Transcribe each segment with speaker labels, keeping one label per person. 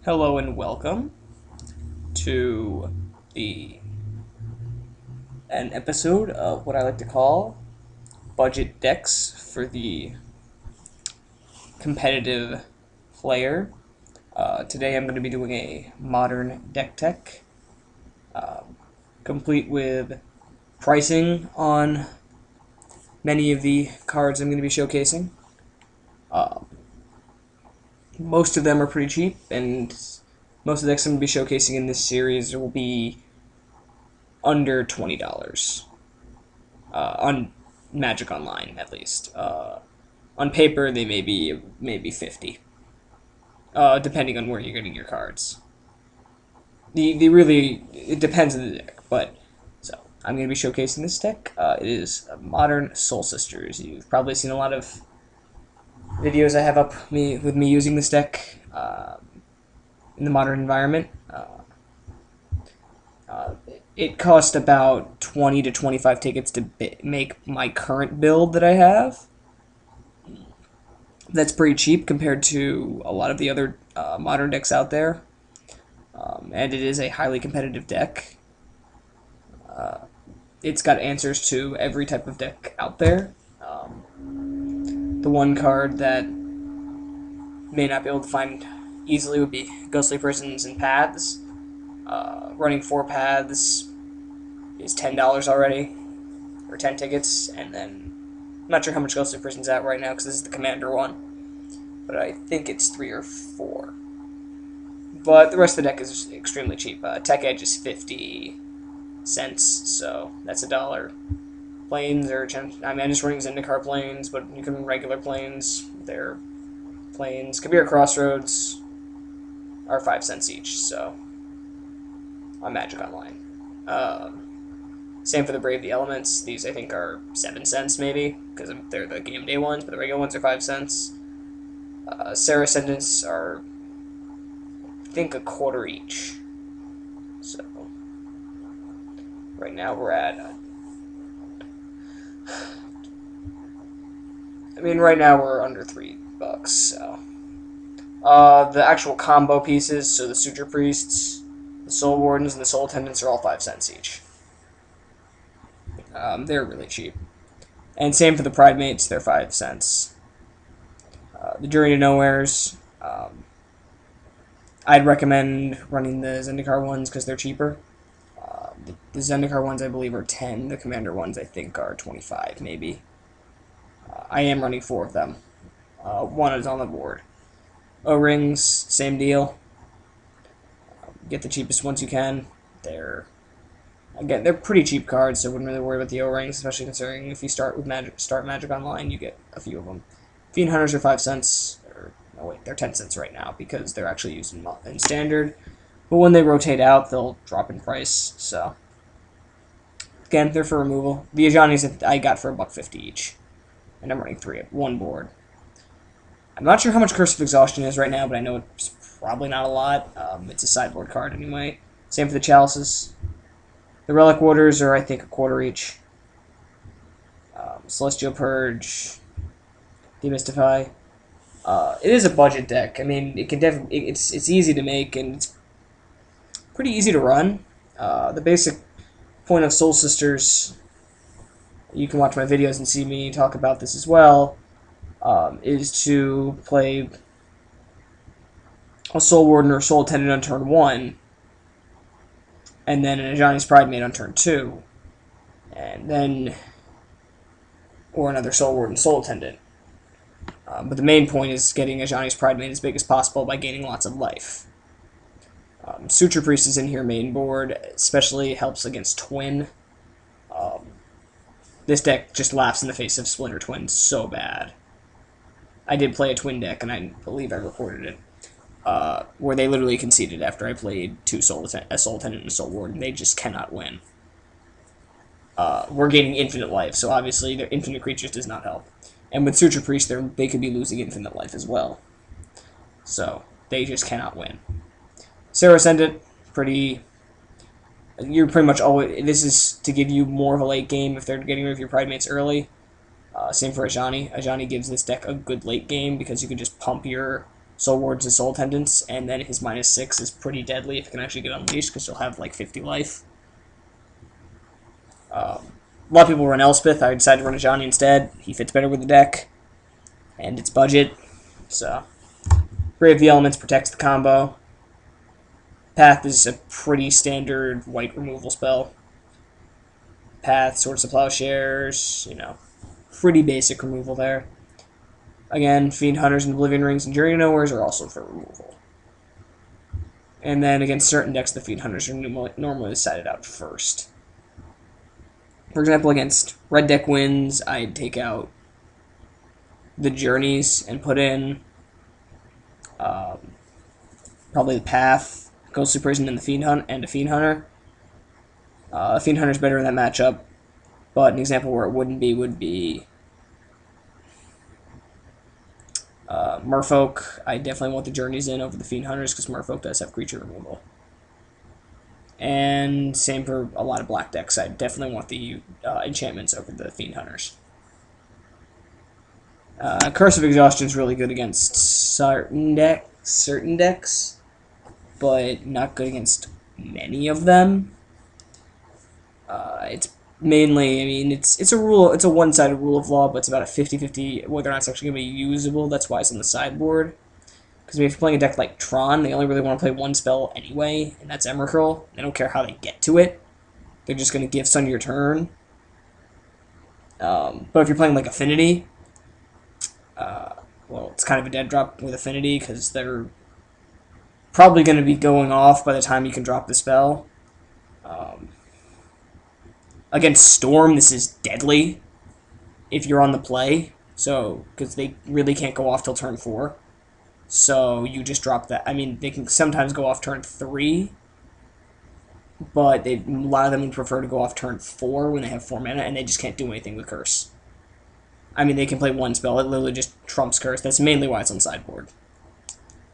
Speaker 1: Hello and welcome to the an episode of what I like to call budget decks for the competitive player. Today I'm going to be doing a modern deck tech, complete with pricing on many of the cards I'm going to be showcasing. Uh, Most of them are pretty cheap, and most of the decks I'm going to be showcasing in this series will be under $20 on Magic Online, at least. On paper, they may be maybe 50, depending on where you're getting your cards. The really it depends on the deck, but so I'm going to be showcasing this deck. It is Modern Soul Sisters. You've probably seen a lot of videos I have up with me using this deck in the modern environment. It cost about 20 to 25 tickets to make my current build that I have. That's pretty cheap compared to a lot of the other modern decks out there. And it is a highly competitive deck. It's got answers to every type of deck out there. The one card that may not be able to find easily would be Ghostly Prisons and Paths. Running 4 paths is $10 already, or 10 tickets, and then I'm not sure how much Ghostly Prison's at right now because this is the Commander one, but I think it's 3 or 4. But the rest of the deck is extremely cheap. Tech Edge is 50 cents, so that's $1. Planes are, I'm just running Zendikar planes, but you can run regular planes. They're planes. Kabir Crossroads are 5 cents each, so on Magic Online. Same for the Brave the Elements. These I think are 7 cents maybe because they're the game day ones, but the regular ones are 5 cents. Sarah Ascendants are I think a quarter each. So right now we're at. Right now we're under $3. So the actual combo pieces, so the Suture Priests, the Soul Wardens, and the Soul Attendants are all 5 cents each. They're really cheap. And same for the Pride Mates, they're 5 cents. The Journey to Nowheres, I'd recommend running the Zendikar ones because they're cheaper. The Zendikar ones, I believe, are 10. The Commander ones, I think, are 25, maybe. I am running 4 of them. One is on the board. O-Rings, same deal. Get the cheapest ones you can. They're pretty cheap cards, so I wouldn't really worry about the O-Rings, especially considering if you start Magic Online, you get a few of them. Fiend Hunters are 5 cents. They're 10 cents right now because they're actually used in Standard. But when they rotate out, they'll drop in price. So again, they're for removal. The Ajanis I got for $1.50 each, and I'm running 3 at one board. I'm not sure how much Curse of Exhaustion is right now, but I know it's probably not a lot. It's a sideboard card anyway. Same for the Chalices. The Relic Warders are, I think, a quarter each. Celestial Purge, Demystify. It is a budget deck. It can definitely it's easy to make and it's pretty easy to run. The basic point of Soul Sisters, you can watch my videos and see me talk about this as well, is to play a Soul Warden or Soul Attendant on turn 1, and then an Ajani's Pride Mate on turn 2, and then or another Soul Warden Soul Attendant. But the main point is getting Ajani's Pride Mate as big as possible by gaining lots of life. Suture Priest is in here main board, especially helps against Twin. This deck just laughs in the face of Splinter Twin so bad. I did play a Twin deck, and I believe I recorded it, where they literally conceded after I played a Soul Attendant and a Soul Warden. They just cannot win. We're gaining infinite life, so obviously their infinite creatures does not help. And with Suture Priest, they could be losing infinite life as well. So they just cannot win. Sarah Ascendant, you're pretty much always. This is to give you more of a late game if they're getting rid of your Pride Mates early. Same for Ajani. Ajani gives this deck a good late game because you can just pump your Soul Wards and Soul Attendants, and then his -6 is pretty deadly if it can actually get unleashed, because he'll have like 50 life. A lot of people run Elspeth. I decided to run Ajani instead. He fits better with the deck, and it's budget. So, Brave the Elements protects the combo. Path is a pretty standard white removal spell. Path, Swords to Plowshares, pretty basic removal there. Again, Fiend Hunters and Oblivion Rings and Journey to Nowheres are also for removal. And then against certain decks, the Fiend Hunters are normally decided out first. For example, against red deck wins, I'd take out the Journeys and put in probably the Path, Ghostly Prison, and a Fiend Hunter. Fiend Hunter's better in that matchup, but an example where it wouldn't be would be Merfolk. I definitely want the Journeys in over the Fiend Hunters because Merfolk does have creature removal. And same for a lot of black decks. I definitely want the enchantments over the Fiend Hunters. Curse of Exhaustion is really good against certain decks, but not good against many of them. It's mainly, it's a one-sided rule of law, but it's about a 50-50 whether or not it's actually going to be usable. That's why it's on the sideboard. Because if you're playing a deck like Tron, they only really want to play one spell anyway, and that's Emrakul. They don't care how they get to it. They're just going to give on your turn. But if you're playing like Affinity, well, it's kind of a dead drop with Affinity, because they're probably going to be going off by the time you can drop the spell. Against Storm, this is deadly if you're on the play, so because they really can't go off till turn 4. So you just drop that. I mean, they can sometimes go off turn 3, but a lot of them would prefer to go off turn 4 when they have 4 mana, and they just can't do anything with Curse. I mean, they can play one spell. It literally just trumps Curse. That's mainly why it's on sideboard.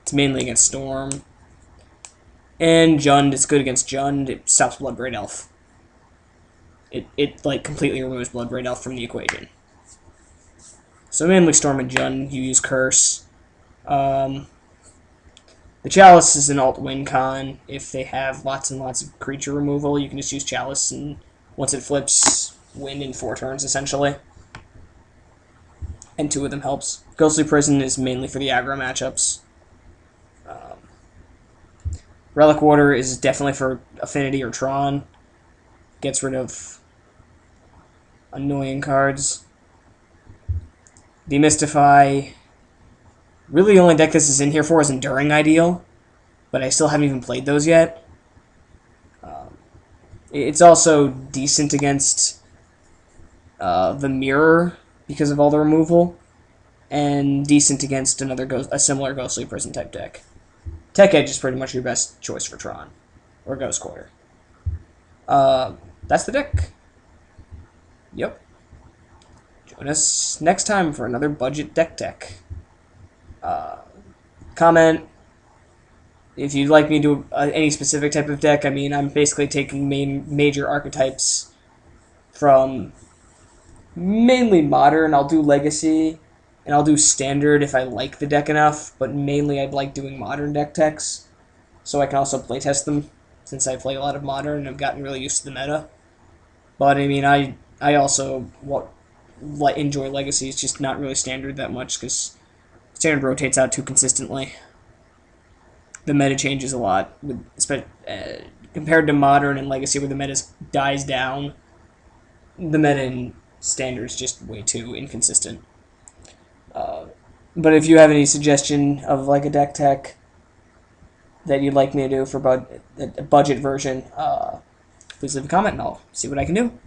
Speaker 1: It's mainly against Storm. And Jund, it's good against Jund. It stops Bloodbraid Elf. It like, completely removes Bloodbraid Elf from the equation. So mainly Storm and Jund, you use Curse. The Chalice is an alt-win con. If they have lots and lots of creature removal, you can just use Chalice, and once it flips, win in 4 turns, essentially. And 2 of them helps. Ghostly Prison is mainly for the aggro matchups. Relic Water is definitely for Affinity or Tron. Gets rid of annoying cards. Demystify. Really, the only deck this is in here for is Enduring Ideal, but I still haven't even played those yet. It's also decent against the Mirror because of all the removal, and decent against a similar Ghostly Prison type deck. Tech Edge is pretty much your best choice for Tron, or Ghost Quarter. That's the deck. Yep. Join us next time for another budget deck tech. Comment if you'd like me to do any specific type of deck. I mean, I'm basically taking major archetypes from mainly Modern. I'll do Legacy, and I'll do Standard if I like the deck enough, but mainly I'd like doing Modern deck techs, so I can also playtest them, since I play a lot of Modern and I've gotten really used to the meta. But, I mean, I also enjoy Legacy. It's just not really Standard that much, because Standard rotates out too consistently. The meta changes a lot, compared to Modern and Legacy, where the meta dies down. The meta in Standard is just way too inconsistent. But if you have any suggestion of like a deck tech that you'd like me to do for a budget version, please leave a comment and I'll see what I can do.